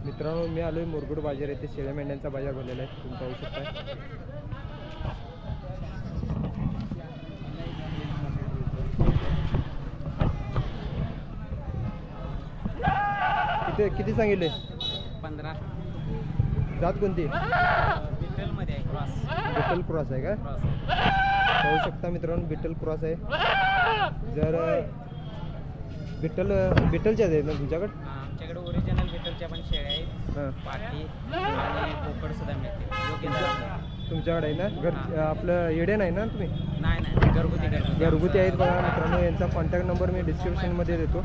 मित्रांनो मी आलोय मुरगुड बाजार येथे शेळ्या मेंढ्यांचा बाजार भरलेला आहे, तुम्ही पाहू शकता। किती सांगितले? 15। जात कोणती? बिटल मध्ये आहे, क्रॉस। बिटल क्रॉस आहे का? पाहू शकता मित्रांनो, बिटल क्रॉस आहे। जर बिटलच्या आहेत ना तुमच्याकडे? आमच्याकडे ओरिजिनल बिटलच्या पण शेळ्या आहेत, पाठी आणि बोकड सुद्धा मिळते योग्य दरात। तुमच्याकडे आहे ना? आपलं येडे नाही ना तुम्ही? नाही, घरगुती आहेत बघा मित्रांनो। यांचा कॉन्टॅक्ट नंबर मी डिस्क्रिप्शन मध्ये देतो,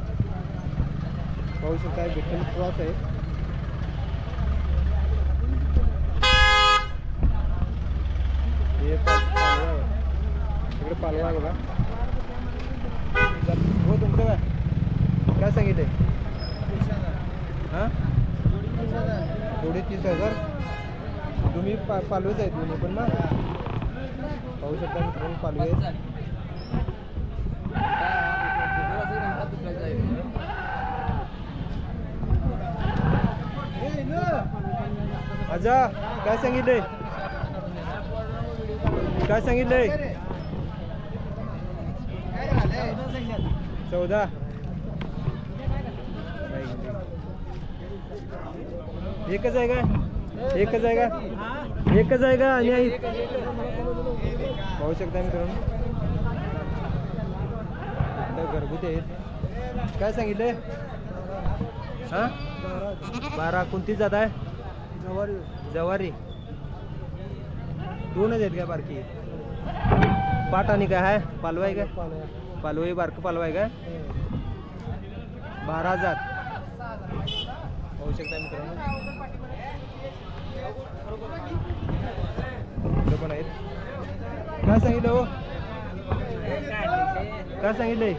पाहू शकता। बिटल क्रॉस आहे। हे पालवा आहे बघा। हो तुमचं काय सांगितले? हां, थोडी 30,000। तुम्ही पालवेच आहेत तुम्ही पण ना? पाहू शकता मित्रांनो, पालवे आहेत। आजा काय सांगितले? 14। एकच आहे का? आणि पाहू शकता मित्रांनो, घरगुती आहेत। काय सांगितले? हां, 12। कोणती जात आहे? जवारी। दोनच आहेत का बारकी? पाट आणि काय आहे? पालवा आहे का? पालवा आहे, बारकं पालवा आहे का? 12,000 पाहू शकता मित्रांनो। पण आहेत। काय सांगितलं हो? काय सांगितले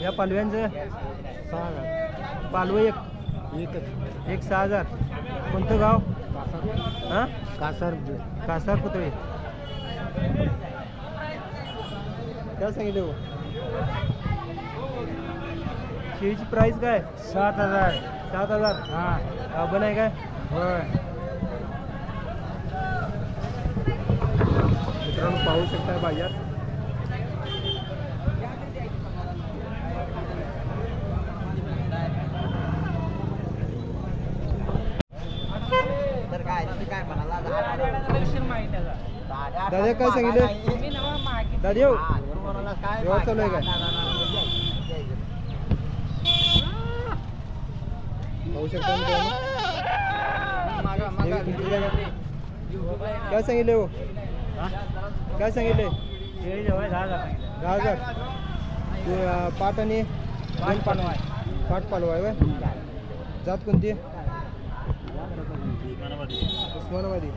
या पालव्यांचं? 6,000। पालव एक 6,000। कोणतं गाव? हां, कासार पुतळे। काय सांगितलं हो? शेळीची प्राइस काय? 7,000। हां, गाभण आहे काय? होय मित्रांनो, पाहू शकता बाजार। दादा काय सांगितलं? दादा येऊ व्यवस्था चालू आहे काय? पाहू शकता मित्रांनो, काय सांगितले हो? काय सांगितले? 10,000। पाट आणि पाट पालवा आहे। जात कोणती? उस्मानाबादी।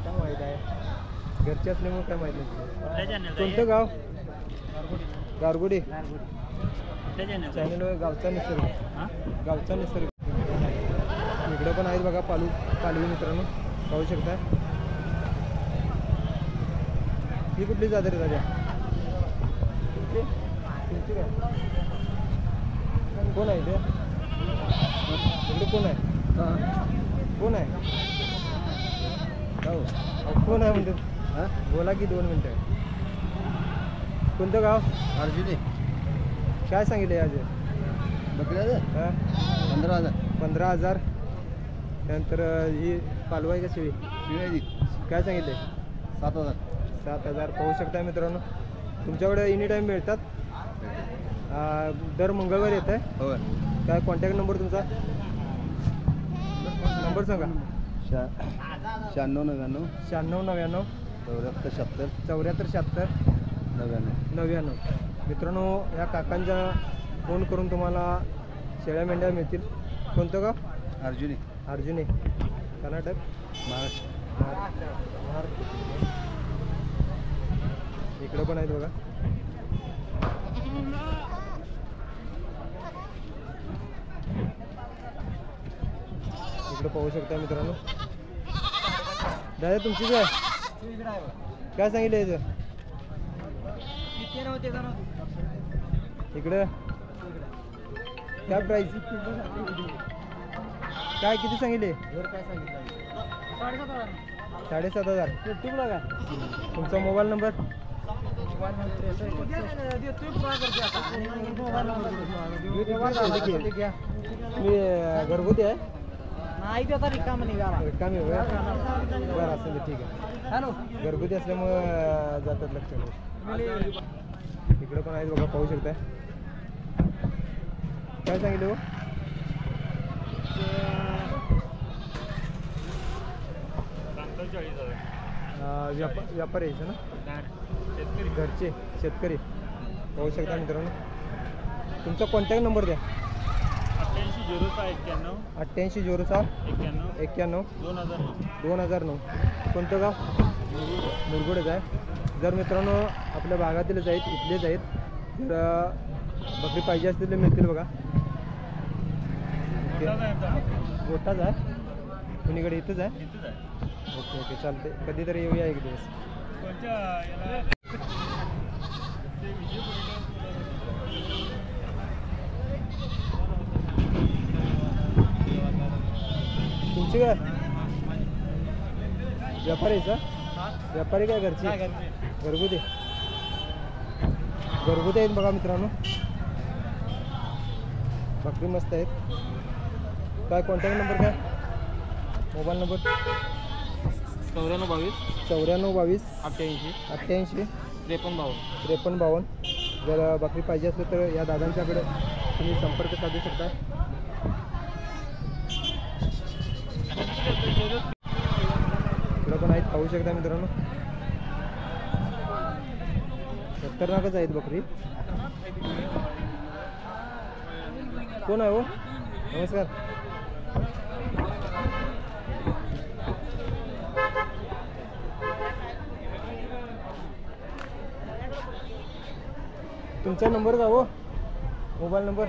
काय माहीत आहे, घरचे असल्यामुळे काय माहीत नाही। कोणतं गाव? गारगोडी। चॅनल गावचा निसर्ग। इकडे पण आहेत बघा पालवी मित्रांनो, पाहू शकता। ही कुठली जात रे राजा? तुमची काय? कोण आहे ते? कोण आहे? कोण आहे म्हणते? बोला की 2 मिनटं। कोणतं गाव? अर्जुनी। काय सांगितले आज? 15,000। त्यानंतर ही पालवा आहे का शिवी? काय सांगितले? 7,000। पाहू शकता मित्रांनो, तुमच्याकडे एनी टाईम मिळतात? दर मंगळवारी येत आहे? हो। काय कॉन्टॅक्ट नंबर तुमचा? नंबर सांगा। 9699 74 99। मित्रांनो, या काकांच्या फोन करून तुम्हाला शेळ्या मेंढ्या मिळतील। कोणतं गाव? अर्जुनी। कर्नाटक? महाराष्ट्र। इकडं पण आहेत बघा। इकडे पाहू शकता मित्रांनो। दादा तुमची काय सांगितलं याचं? इकडे काय प्राईस काय किती सांगितले? 7,500. तुमचा मोबाईल नंबर? मी घरगुती आहे रिकामी बरं असेल तर ठीक आहे. घरगुती असल्यामुळं जातात लक्ष. इकडे पण आहेत बघा, पाहू शकताय. काय सांगितलं हो? व्यापारी यायचं ना, घरचे शेतकरी. पाहू शकता मित्रांनो. तुमचा कॉन्टॅक्ट नंबर द्या. 880691 2009. कोणतं गाव? मुरगुडच आहे. जर मित्रांनो आपल्या भागातीलच आहेत, इथलेच आहेत, तर बकरी पाहिजे असतील तर मिळतील बघा. गोठाच आहे कुणीकडे? इथंच आहे. ओके ओके चालते. कधीतरी येऊया एक दिवस. तुमची काय व्यापारीचा? व्यापारी काय घरची? घरगुती आहेत बघा मित्रांनो. बकरी मस्त आहेत. काय कॉन्टॅक्ट नंबर काय? Mobile number? 9422 9422 88 88 5352. जर बकरी पाहिजे असेल तर या दादांच्याकडे तुम्ही संपर्क साधू शकता. इकडं पण आहेत, पाहू शकता मित्रांनो. खतरनाकच आहेत बकरी. कोण आहे हो? नमस्कार. तुमचा नंबर का हो? Mobile number?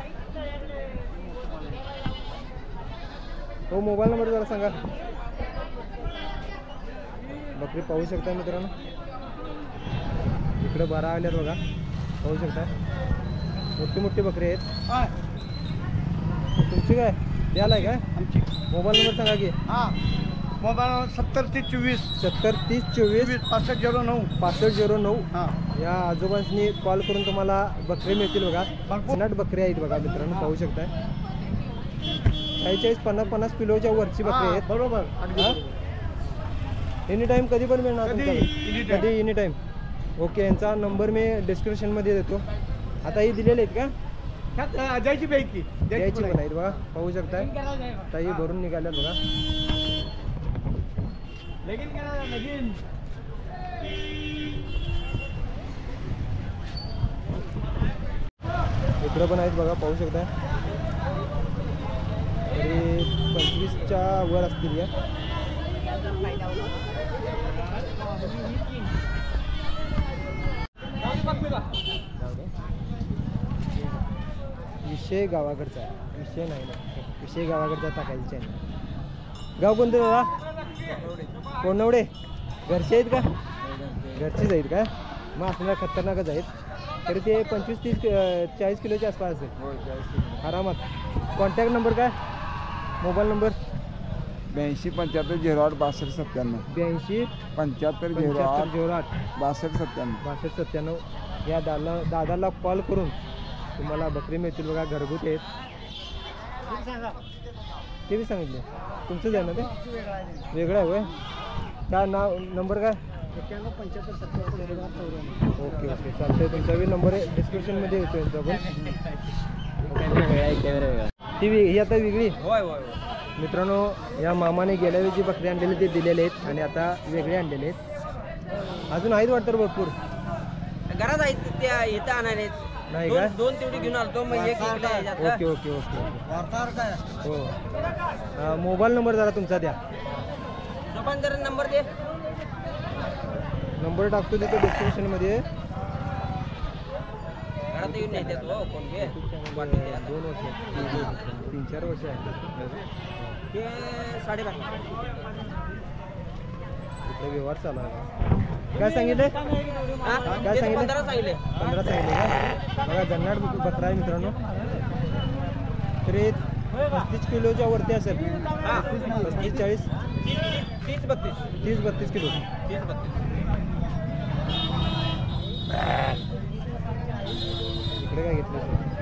हो मोबाईल नंबर जरा सांगा. बकरी पाहू शकता मित्रांनो. इकडे 12 आल्यात बघा, पाहू शकता. मोठी मोठी बकरी आहेत. तुमची काय द्यायला आहे काय? आमची मोबाईल नंबर सांगा की. मोबाईल 703024 703024 6509 6509. हां. या आजोबांनी कॉल करून तुम्हाला बकरी मिळतील बघा. नट बकरी आहेत बघा मित्रांनो, पाहू शकताय. 40-50 किलोच्या वरची बकरी आहेत. बरोबर. एनी टाइम कधी पण मिळणार तुमच्याकडे? कधी एनी टाइम. ओके. यांचा नंबर मी डिस्क्रिप्शनमध्ये देतो. आता ही दिलेले आहेत का? द्यायची पैकी द्यायची पण आहेत बघा, पाहू शकताय. आता ही भरून निघाल्यात बघा. इकडं पण आहेत बघा, पाहू शकताय. तरी 25च्या वर असतील या. विषय गावाकडचा आहे, विषय नाही ना, विषय गावाकडचा टाकायचा चॅनल. गाव कोणतं दादा? कोणवडे. घरचे आहेत का? घरचेच आहेत का? मग असणारा खतरनाकच आहेत. तरी ते 25-30-40 किलोच्या आसपास असेल आरामात. कॉन्टॅक्ट नंबर काय? Mobile number? 82 75 08 62 97 82 75 08 62 97 6297. या दादाला कॉल करून तुम्हाला बकरी मिळतील बघा. घरगुती आहेत. ते बी सांगितले तुमचंच आहे ना? ते वेगळं आहे होय. काय नाव नंबर काय? 91 ओके ओके चालतंय. तुमचा बी नंबर आहे डिस्क्रिप्शनमध्ये येतो यांचा पण. ही आता वेगळी. होय होय. मित्रांनो या मामाने गेल्या वेळी जी बकरी आणलेली ते दिलेले आहेत आणि आता वेगळे आणलेले आहेत. अजून आहेत वाटतं भरपूर. घरात आहेत त्या इथं आणायला नाही काय? दोन तेवढी घेऊन आलतो मग एक ओके ओके ओके. हो. मोबाईल नंबर जरा तुमचा द्या. जरा नंबर दे. नंबर टाकतो तिथे डिस्क्रिप्शनमध्ये. घरात येऊन नाही देतो कोण घे. 2 वर्ष 3-4 वर्ष आहे. ते 12.5. इकडे व्यवहार चालू आहे. काय सांगितले? काय सांगितले? 15 सांगितले. 15 सांगितले का? बघा जन्नाट बकरा आहे मित्रांनो. बकरी 35 किलोच्या वरती असेल. 35-40 30-32 किलो. इकडे काय घेतलं